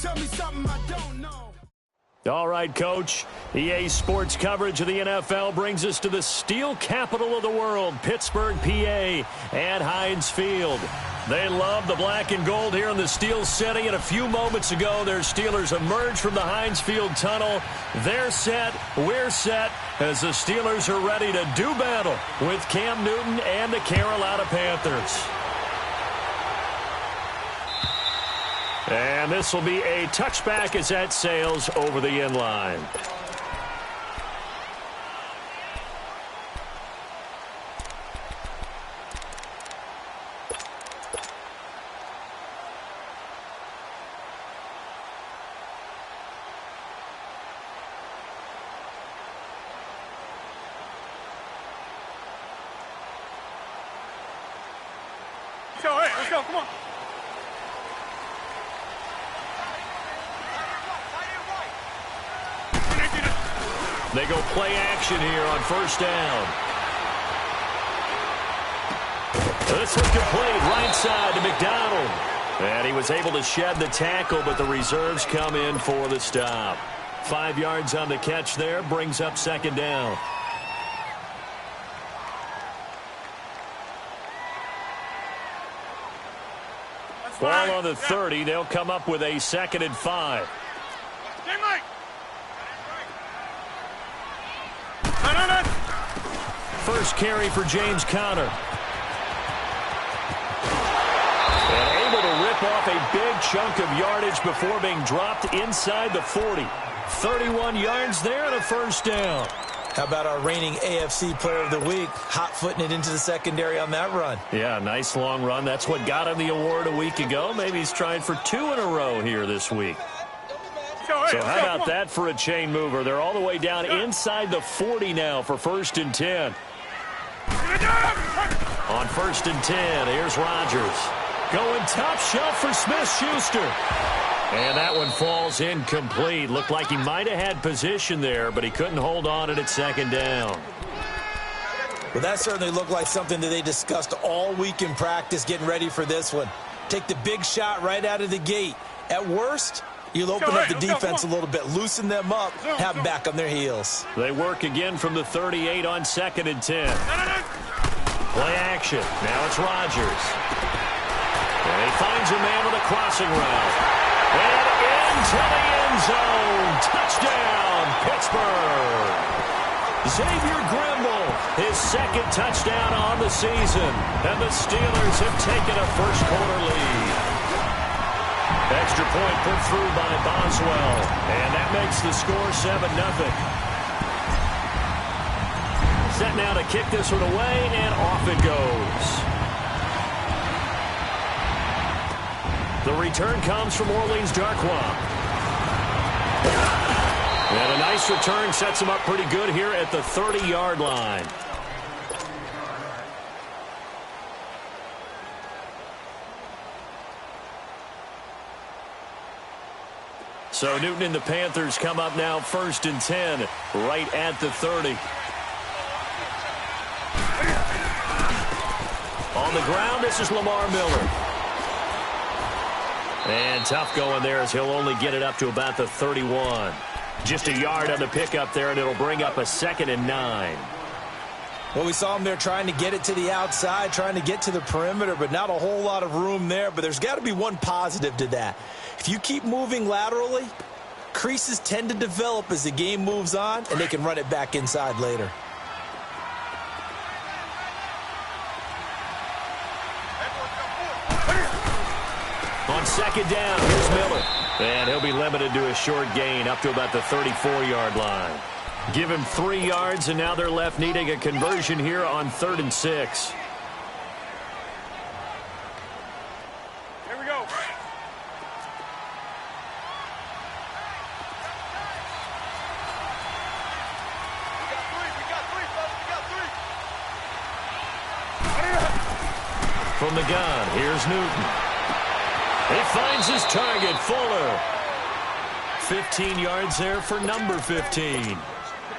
Tell me something I don't know. All right, Coach. EA Sports coverage of the NFL brings us to the steel capital of the world, Pittsburgh, PA, at Heinz Field. They love the black and gold here in the Steel City, and a few moments ago, their Steelers emerged from the Heinz Field tunnel. They're set, we're set, as the Steelers are ready to do battle with Cam Newton and the Carolina Panthers. And this will be a touchback as that sails over the end line. Let's go, come on. They go play action here on first down. This was complete right side to McDonald. And he was able to shed the tackle, but the reserves come in for the stop. 5 yards on the catch there, brings up second down. Ball on the 30. They'll come up with a 2nd and 5. First carry for James Conner. And able to rip off a big chunk of yardage before being dropped inside the 40. 31 yards there and a first down. How about our reigning AFC Player of the Week, hot-footing it into the secondary on that run? Yeah, nice long run. That's what got him the award a week ago. Maybe he's trying for 2 in a row here this week. So how about that for a chain mover? They're all the way down inside the 40 now for 1st and 10. On 1st and 10, here's Rodgers. Going top shelf for Smith-Schuster. And that one falls incomplete. Looked like he might have had position there, but he couldn't hold on it at 2nd down. Well, that certainly looked like something that they discussed all week in practice getting ready for this one. Take the big shot right out of the gate. At worst, you'll open up the defense a little bit, loosen them up, have them back on their heels. They work again from the 38 on 2nd and 10. Play action. Now it's Rodgers. And he finds a man with a crossing route. And into the end zone. Touchdown, Pittsburgh. Xavier Grimble, his 2nd touchdown on the season. And the Steelers have taken a first-quarter lead. Extra point put through by Boswell. And that makes the score 7-0. Set now to kick this one away, and off it goes. The return comes from Orleans Darkwa. And a nice return sets him up pretty good here at the 30-yard line. So Newton and the Panthers come up now 1st and 10, right at the 30. On the ground, this is Lamar Miller. And tough going there as he'll only get it up to about the 31. Just a yard on the pickup there, and it'll bring up a 2nd and 9. Well, we saw him there trying to get it to the outside, trying to get to the perimeter, but not a whole lot of room there. But there's got to be one positive to that. If you keep moving laterally, creases tend to develop as the game moves on, and they can run it back inside later. On 2nd down, here's Miller. And he'll be limited to a short gain up to about the 34-yard line. Give him 3 yards, and now they're left needing a conversion here on 3rd and 6. Here we go. We got three, folks. We got 3. From the gun, here's Newton. He finds his target, Fuller. 15 yards there for number 15.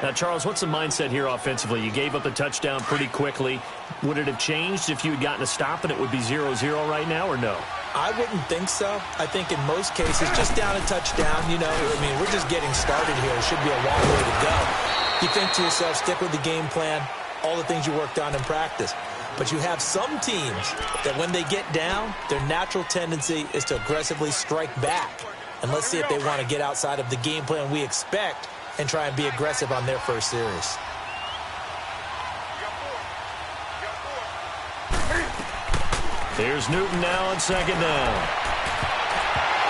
Now, Charles, what's the mindset here offensively? You gave up the touchdown pretty quickly. Would it have changed if you had gotten a stop and it would be 0-0 right now, or no? I wouldn't think so. I think in most cases, just down a touchdown, you know, I mean, we're just getting started here. It should be a long way to go. You think to yourself, stick with the game plan, all the things you worked on in practice. But you have some teams that when they get down, their natural tendency is to aggressively strike back. And let's see if they want to get outside of the game plan we expect and try and be aggressive on their first series. Here's Newton now on second down.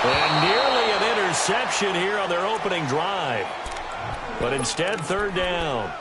And nearly an interception here on their opening drive. But instead, third down.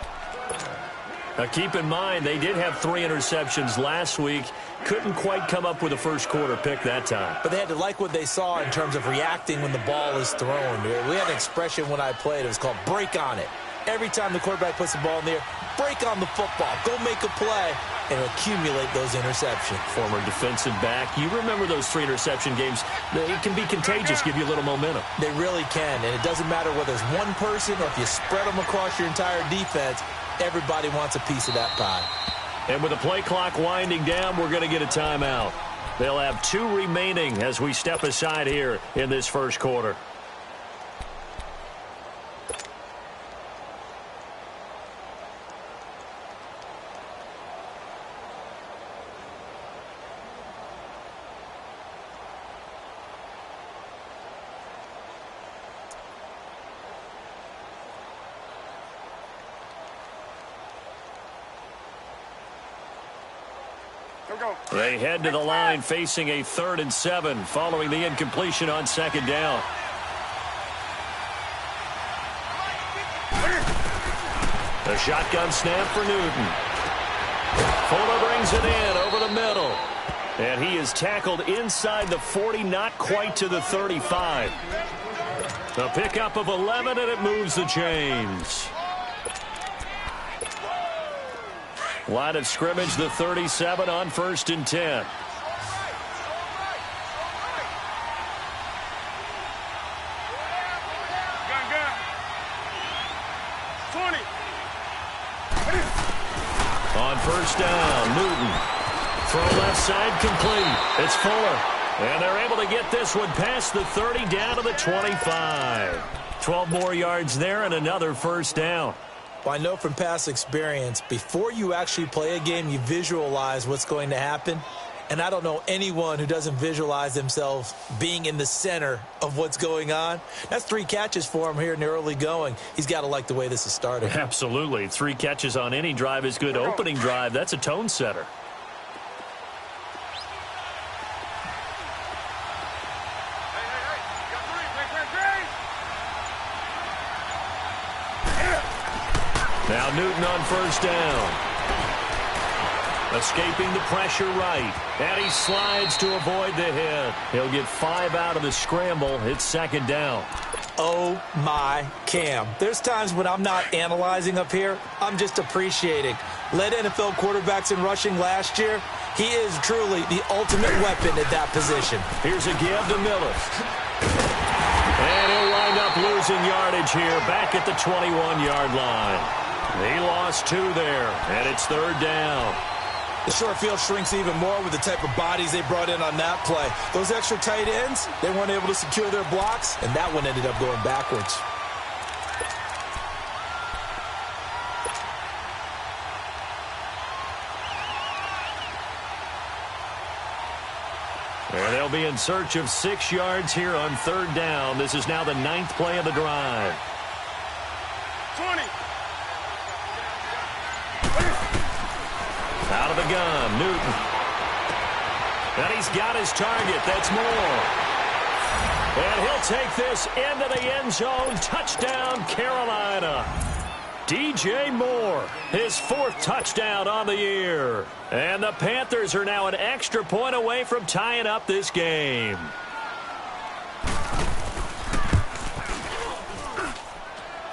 Now, keep in mind, they did have 3 interceptions last week. Couldn't quite come up with a first quarter pick that time. But they had to like what they saw in terms of reacting when the ball is thrown. We had an expression when I played. It was called break on it. Every time the quarterback puts the ball in the air, break on the football. Go make a play and accumulate those interceptions. Former defensive back. You remember those 3 interception games. It can be contagious, give you a little momentum. They really can, and it doesn't matter whether it's one person or if you spread them across your entire defense. Everybody wants a piece of that pie. And with the play clock winding down, we're going to get a timeout. They'll have 2 remaining as we step aside here in this first quarter. They head to the line facing a 3rd and 7 following the incompletion on second down. The shotgun snap for Newton. Fuller brings it in over the middle. And he is tackled inside the 40, not quite to the 35. The pickup of 11, and it moves the chains. Line of scrimmage, the 37 on 1st and 10. Gun. 20. On 1st down, Newton. Throw left side complete. It's Fuller. And they're able to get this one past the 30 down to the 25. 12 more yards there and another 1st down. Well, I know from past experience, before you actually play a game, you visualize what's going to happen. And I don't know anyone who doesn't visualize themselves being in the center of what's going on. That's 3 catches for him here in the early going. He's got to like the way this is starting. Absolutely. 3 catches on any drive is good. Opening drive, that's a tone setter. Now Newton on 1st down. Escaping the pressure right. And he slides to avoid the hit. He'll get 5 out of the scramble. It's 2nd down. Oh, my Cam. There's times when I'm not analyzing up here. I'm just appreciating. Led NFL quarterbacks in rushing last year. He is truly the ultimate weapon at that position. Here's a give to Miller. And he'll wind up losing yardage here back at the 21-yard line. He lost 2 there, and it's 3rd down. The short field shrinks even more with the type of bodies they brought in on that play. Those extra tight ends, they weren't able to secure their blocks, and that one ended up going backwards. And they'll be in search of 6 yards here on 3rd down. This is now the 9th play of the drive. 20. Out of the gun, Newton. And he's got his target. That's Moore. And he'll take this into the end zone. Touchdown, Carolina. DJ Moore, his 4th touchdown on the year. And the Panthers are now an extra point away from tying up this game.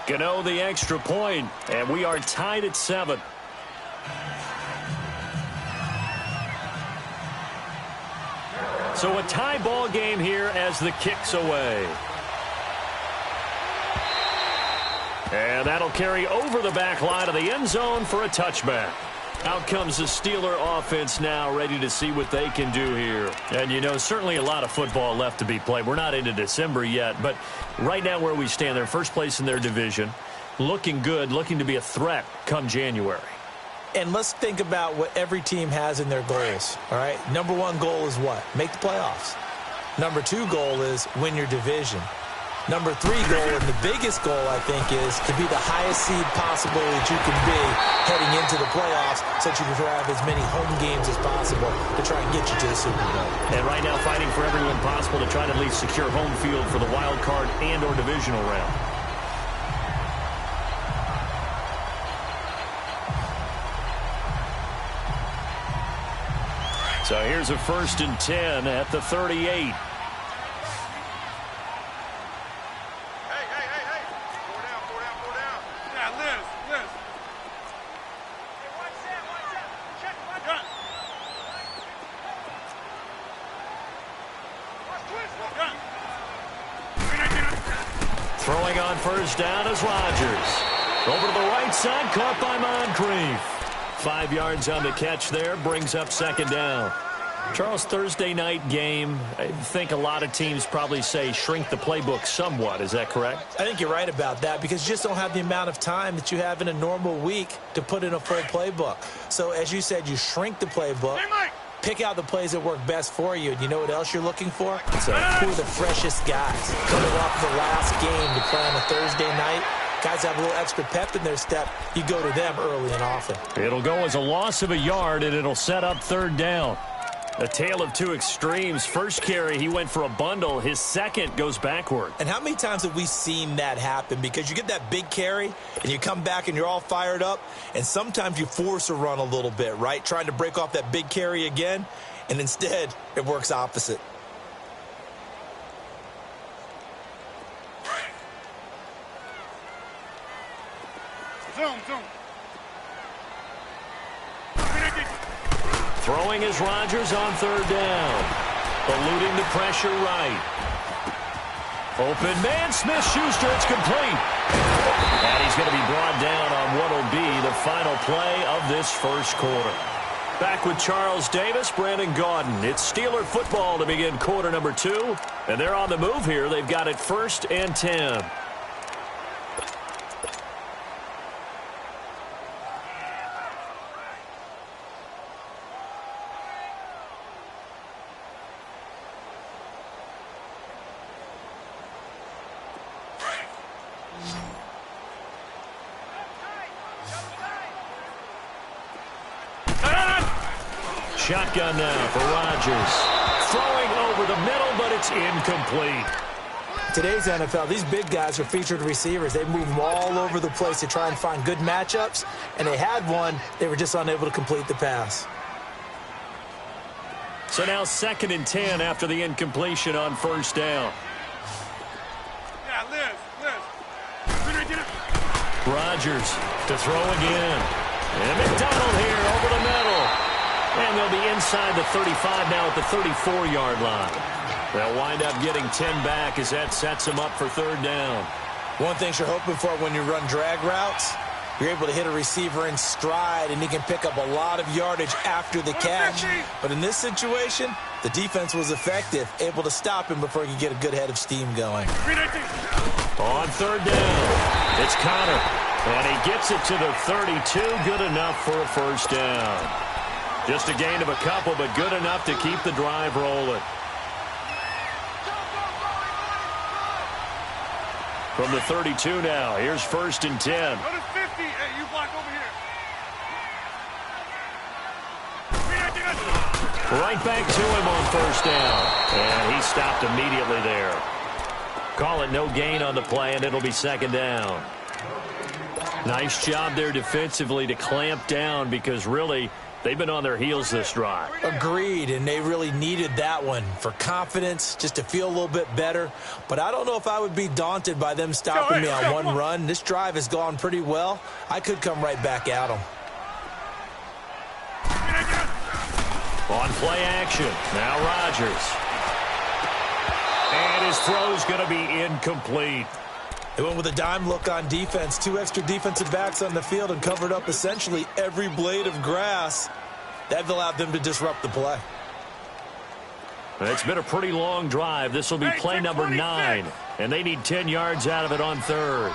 Gano the extra point, and we are tied at 7. So a tie ball game here as the kick's away. And that'll carry over the back line of the end zone for a touchback. Out comes the Steeler offense now, ready to see what they can do here. And, you know, certainly a lot of football left to be played. We're not into December yet, but right now where we stand, they're first place in their division, looking good, looking to be a threat come January. And let's think about what every team has in their goals, all right? Number one goal is what? Make the playoffs. Number two goal is win your division. Number three goal, and the biggest goal, I think, is to be the highest seed possible that you can be heading into the playoffs so that you can have as many home games as possible to try and get you to the Super Bowl. And right now fighting for everyone possible to try to at least secure home field for the wild card and or divisional round. So here's a 1st and 10 at the 38. Throwing on 1st down is Rodgers. Over to the right side, caught by Moncrief. 5 yards on the catch there, brings up 2nd down. Charles, Thursday night game, I think a lot of teams probably say shrink the playbook somewhat. Is that correct? I think you're right about that because you just don't have the amount of time that you have in a normal week to put in a full playbook. So, as you said, you shrink the playbook. Pick out the plays that work best for you. And you know what else you're looking for? Who are the freshest guys? Coming off the last game to play on a Thursday night. Guys have a little extra pep in their step. You go to them early and often. It'll go as a loss of a yard, and it'll set up 3rd down. A tale of two extremes. First carry, he went for a bundle. His second goes backward. And how many times have we seen that happen? Because you get that big carry, and you come back and you're all fired up, and sometimes you force a run a little bit, right? Trying to break off that big carry again, and instead it works opposite. Zoom. Throwing is Rodgers on 3rd down. Eluding the pressure right. Open man, Smith-Schuster, it's complete. And he's going to be brought down on what will be the final play of this 1st quarter. Back with Charles Davis, Brandon Gaudin. It's Steeler football to begin quarter number 2. And they're on the move here. They've got it 1st and 10. Shotgun now for Rodgers. Throwing over the middle, but it's incomplete. Today's NFL, these big guys are featured receivers. They move them all over the place to try and find good matchups, and they had one. They were just unable to complete the pass. So now 2nd and 10 after the incompletion on 1st down. Rodgers to throw again. And McDonald here over the middle. And they'll be inside the 35 now at the 34-yard line. They'll wind up getting 10 back as that sets them up for 3rd down. One thing you're hoping for when you run drag routes, you're able to hit a receiver in stride, and he can pick up a lot of yardage after the catch. But in this situation, the defense was effective, able to stop him before he could get a good head of steam going. On 3rd down, it's Connor. And he gets it to the 32, good enough for a 1st down. Just a gain of a couple, but good enough to keep the drive rolling. From the 32 now, here's 1st and 10. Go to 50. Hey, you block over here. Right back to him on 1st down. And he stopped immediately there. Call it no gain on the play, and it'll be 2nd down. Nice job there defensively to clamp down because really they've been on their heels this drive. Agreed, and they really needed that one for confidence, just to feel a little bit better. But I don't know if I would be daunted by them stopping me on one run. This drive has gone pretty well. I could come right back at them. On play action, now Rodgers. And his throw's going to be incomplete. They went with a dime look on defense. 2 extra defensive backs on the field and covered up essentially every blade of grass. That allowed them to disrupt the play. It's been a pretty long drive. This will be play number 9, and they need 10 yards out of it on 3rd.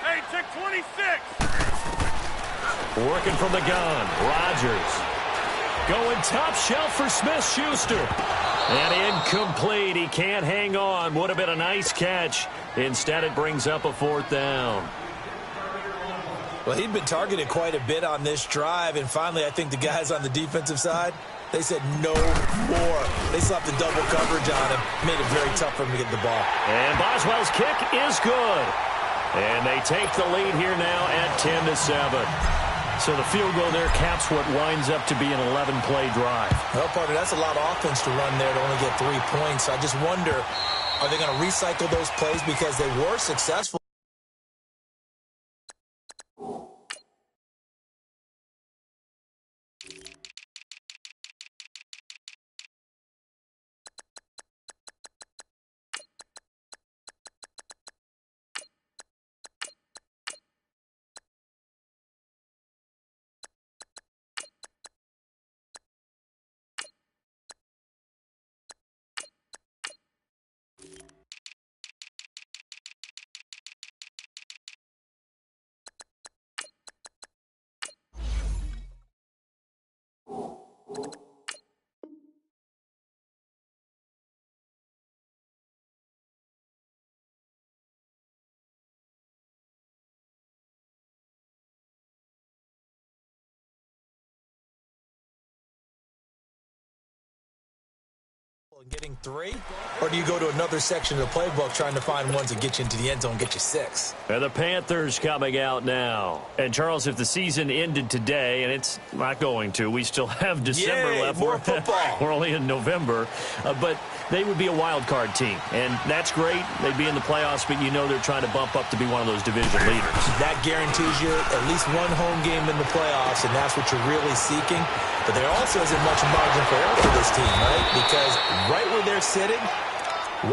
Hey, check 26. Working from the gun, Rodgers. Going top shelf for Smith-Schuster. And incomplete. He can't hang on. Would have been a nice catch. Instead, it brings up a 4th down. Well, he'd been targeted quite a bit on this drive, and finally I think the guys on the defensive side, they said no more. They slapped the double coverage on him, made it very tough for him to get the ball. And Boswell's kick is good. And they take the lead here now at 10-7. So the field goal there caps what winds up to be an 11-play drive. Well, partner, that's a lot of offense to run there to only get 3 points. I just wonder, are they going to recycle those plays because they were successful? Getting 3? Or do you go to another section of the playbook trying to find ones that get you into the end zone and get you 6? And the Panthers coming out now. And, Charles, if the season ended today, and it's not going to, we still have December left. More football. We're only in November. But they would be a wild card team. And that's great. They'd be in the playoffs, but you know they're trying to bump up to be one of those division leaders. That guarantees you at least one home game in the playoffs, and that's what you're really seeking. But there also isn't much margin for error for this team, right? Because right where they're sitting,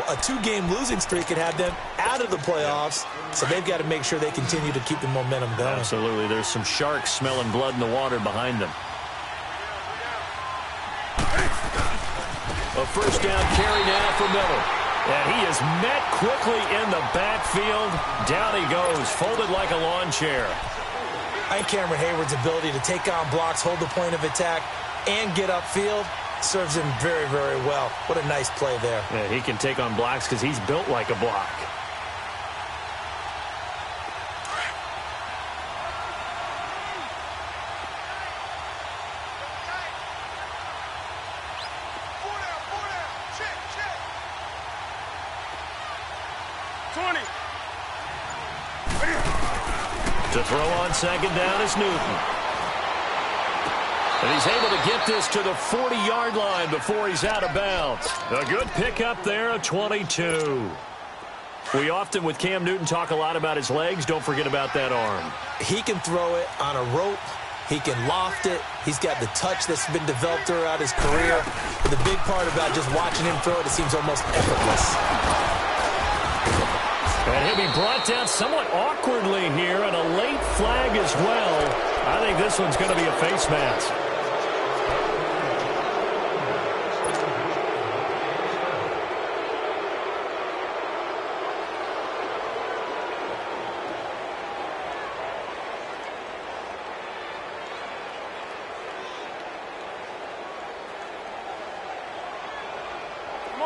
a 2-game losing streak could have them out of the playoffs, so they've got to make sure they continue to keep the momentum going. Absolutely. There's some sharks smelling blood in the water behind them. A first down carry now for Miller. And he is met quickly in the backfield. Down he goes, folded like a lawn chair. I think Cameron Hayward's ability to take on blocks, hold the point of attack, and get upfield serves him very, very well. What a nice play there. Yeah, he can take on blocks because he's built like a block. To throw on second down is Newton. And he's able to get this to the 40-yard line before he's out of bounds. A good pickup there of 22. We often, with Cam Newton, talk a lot about his legs. Don't forget about that arm. He can throw it on a rope. He can loft it. He's got the touch that's been developed throughout his career. And the big part about just watching him throw it, it seems almost effortless. And he'll be brought down somewhat awkwardly here, and a late flag as well. I think this one's going to be a face mask.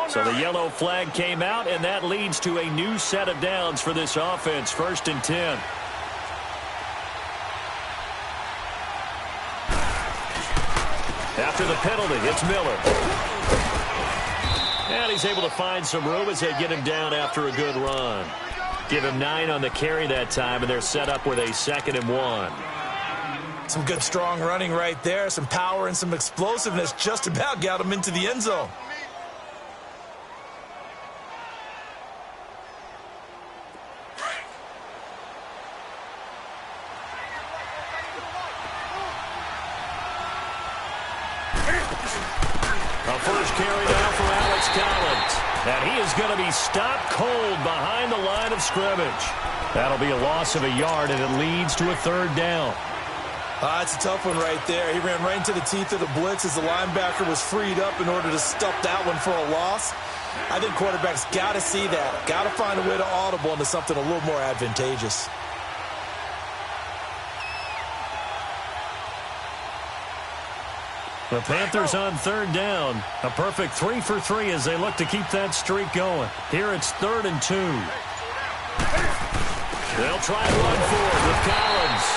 So the yellow flag came out, and that leads to a new set of downs for this offense. 1st and 10. After the penalty, it's Miller. And he's able to find some room as they get him down after a good run. Give him 9 on the carry that time, and they're set up with a 2nd and 1. Some good strong running right there. Some power and some explosiveness just about got him into the end zone. And he is going to be stopped cold behind the line of scrimmage. That'll be a loss of a yard, and it leads to a third down. It's a tough one right there. He ran right into the teeth of the blitz as the linebacker was freed up in order to stuff that one for a loss. I think quarterbacks got to see that. Got to find a way to audible into something a little more advantageous. The Panthers on third down. A perfect 3 for 3 as they look to keep that streak going. Here it's 3rd and 2. They'll try and run for it with Collins.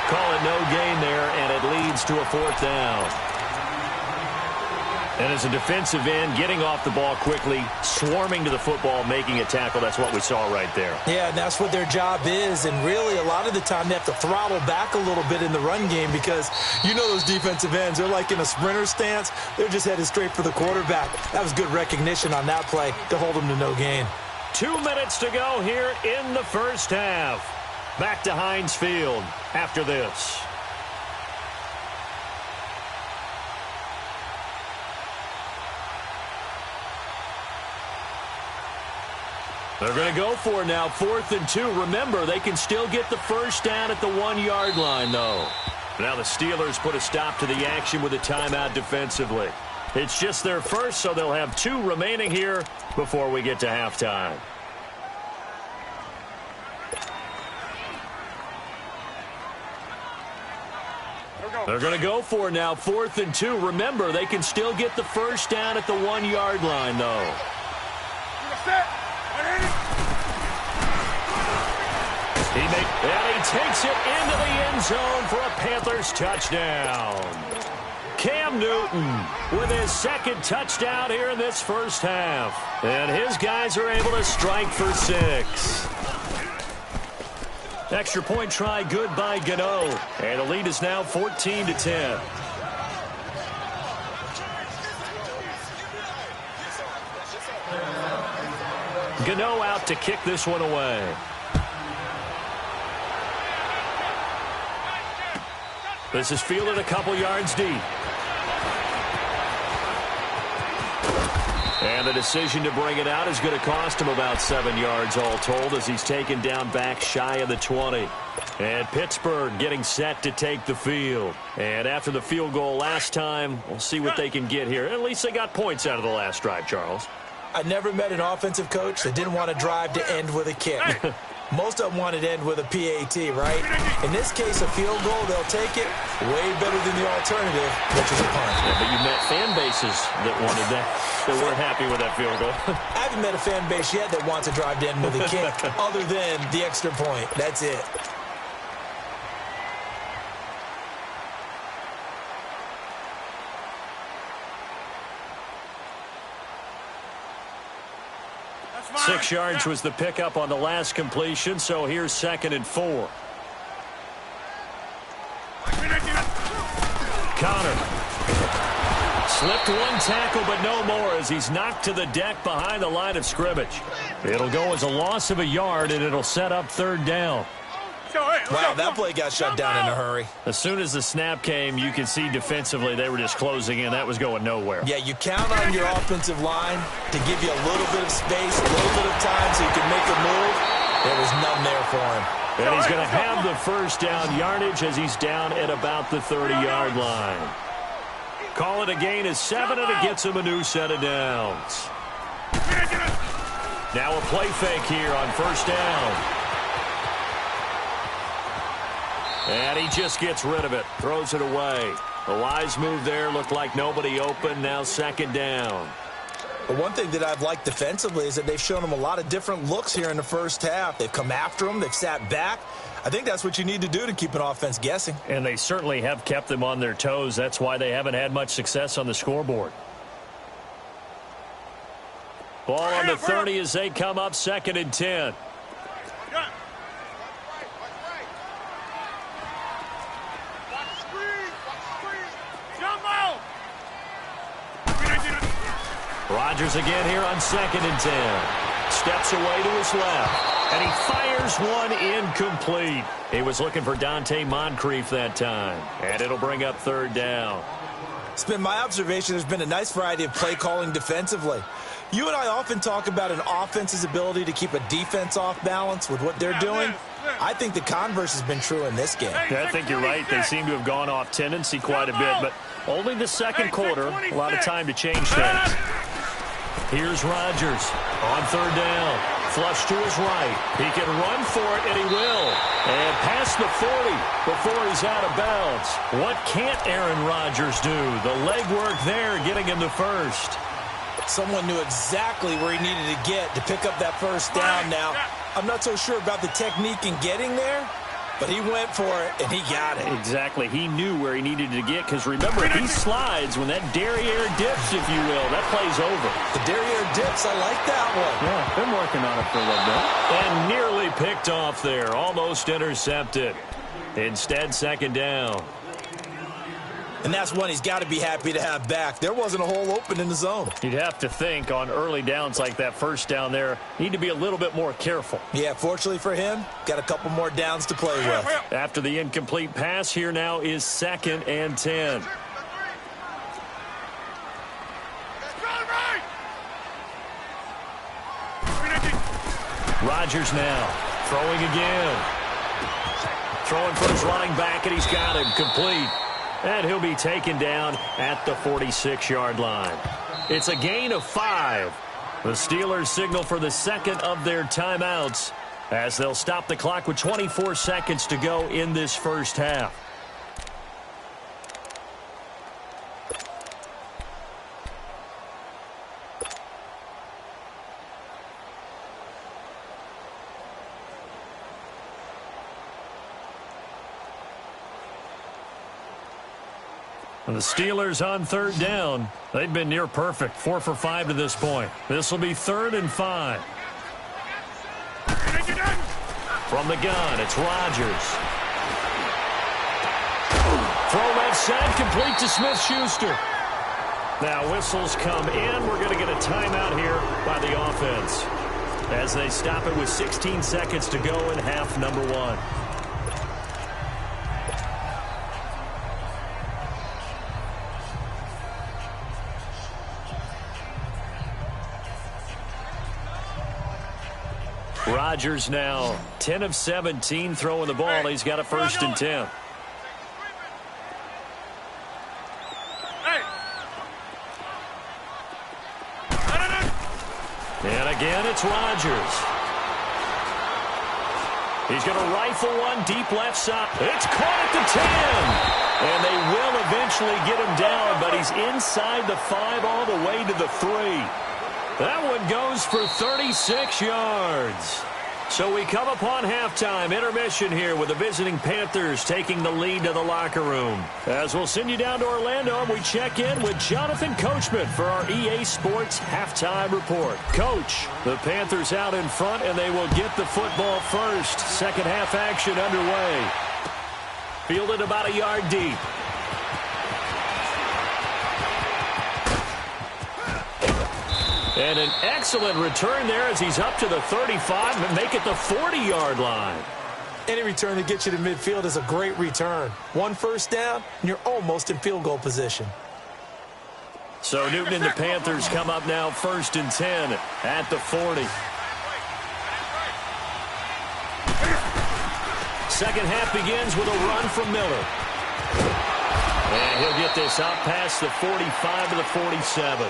Call it no gain there, and it leads to a 4th down. And as a defensive end, getting off the ball quickly, swarming to the football, making a tackle, that's what we saw right there. Yeah, and that's what their job is. And really, a lot of the time, they have to throttle back a little bit in the run game because you know those defensive ends, they're like in a sprinter stance. They're just headed straight for the quarterback. That was good recognition on that play to hold them to no gain. 2 minutes to go here in the first half. Back to Heinz Field after this. They're going to go for it now, 4th and 2. Remember, they can still get the first down at the 1-yard line, though. Now the Steelers put a stop to the action with a timeout defensively. It's just their first, so they'll have 2 remaining here before we get to halftime. They're going to go for it now, 4th and 2. Remember, they can still get the first down at the 1-yard line, though. And he takes it into the end zone for a Panthers touchdown. Cam Newton with his 2nd touchdown here in this first half. And his guys are able to strike for 6. Extra point try good by Gano. And the lead is now 14-10. Gano out to kick this one away. This is fielded a couple yards deep. And the decision to bring it out is going to cost him about 7 yards all told as he's taken down back shy of the 20. And Pittsburgh getting set to take the field. And after the field goal last time, we'll see what they can get here. At least they got points out of the last drive, Charles. I never met an offensive coach that didn't want to drive to end with a kick. Most of them wanted to end with a PAT, right? In this case, a field goal, they'll take it way better than the alternative, which is a punt. Yeah, but you've met fan bases that wanted that weren't happy with that field goal. I haven't met a fan base yet that wants to drive to end with a kick other than the extra point. That's it. Fine. 6 yards was the pickup on the last completion, so here's 2nd and 4. Connor. Slipped one tackle, but no more as he's knocked to the deck behind the line of scrimmage. It'll go as a loss of a yard, and it'll set up 3rd down. Wow, that play got shut down in a hurry. As soon as the snap came, you could see defensively they were just closing in. That was going nowhere. Yeah, you count on your offensive line to give you a little bit of space, a little bit of time so you can make a move. There was none there for him. And he's going to have the first down yardage as he's down at about the 30-yard line. Call it a gain of 7, and it gets him a new set of downs. Now a play fake here on first down. And he just gets rid of it, throws it away. A wise move there, looked like nobody open, now 2nd down. But one thing that I've liked defensively is that they've shown him a lot of different looks here in the first half. They've come after him, they've sat back. I think that's what you need to do to keep an offense guessing. And they certainly have kept them on their toes. That's why they haven't had much success on the scoreboard. Ball on the 30 as they come up 2nd and 10. Rodgers again here on 2nd and 10. Steps away to his left. And he fires one incomplete. He was looking for Dante Moncrief that time. And it'll bring up 3rd down. It's been my observation there's been a nice variety of play calling defensively. You and I often talk about an offense's ability to keep a defense off balance with what they're doing. I think the converse has been true in this game. Yeah, I think you're right. They seem to have gone off tendency quite a bit, but only the second quarter, a lot of time to change things. Here's Rodgers on third down. Flush to his right. He can run for it, and he will. And past the 40 before he's out of bounds. What can't Aaron Rodgers do? The legwork there getting him the first. Someone knew exactly where he needed to get to pick up that first down now. I'm not so sure about the technique in getting there, but he went for it, and he got it. Exactly. He knew where he needed to get, because remember, he slides when that derriere dips, if you will. That play's over. The derriere dips, I like that one. Yeah, been working on it for a little bit. And nearly picked off there. Almost intercepted. Instead, second down. And that's one he's got to be happy to have back. There wasn't a hole open in the zone. You'd have to think on early downs like that first down there, need to be a little bit more careful. Yeah, fortunately for him, got a couple more downs to play with. After the incomplete pass, here now is 2nd and 10. Rodgers now throwing again. Throwing for his running back, and he's got him complete. And he'll be taken down at the 46-yard line. It's a gain of 5. The Steelers signal for the second of their timeouts as they'll stop the clock with 24 seconds to go in this first half. And the Steelers on third down. They've been near perfect. 4 for 5 to this point. This will be 3rd and 5. From the gun, it's Rodgers. Throw left side, complete to Smith-Schuster. Now whistles come in. We're going to get a timeout here by the offense as they stop it with 16 seconds to go in half number 1. Rodgers now 10 of 17 throwing the ball. He's got a 1st and 10. And again, it's Rodgers. He's going to rifle one deep left side. It's caught at the 10. And they will eventually get him down, but he's inside the 5 all the way to the 3. That one goes for 36 yards. So we come upon halftime, intermission here with the visiting Panthers taking the lead to the locker room. As we'll send you down to Orlando, and we check in with Jonathan Coachman for our EA Sports Halftime Report. Coach, the Panthers out in front, and they will get the football first. Second half action underway. Fielded about a yard deep. And an excellent return there as he's up to the 35 and make it the 40-yard line. Any return that gets you to midfield is a great return. 1 first down, and you're almost in field goal position. So Newton and the Panthers come up now 1st and 10 at the 40. Second half begins with a run from Miller. And he'll get this out past the 45 to the 47.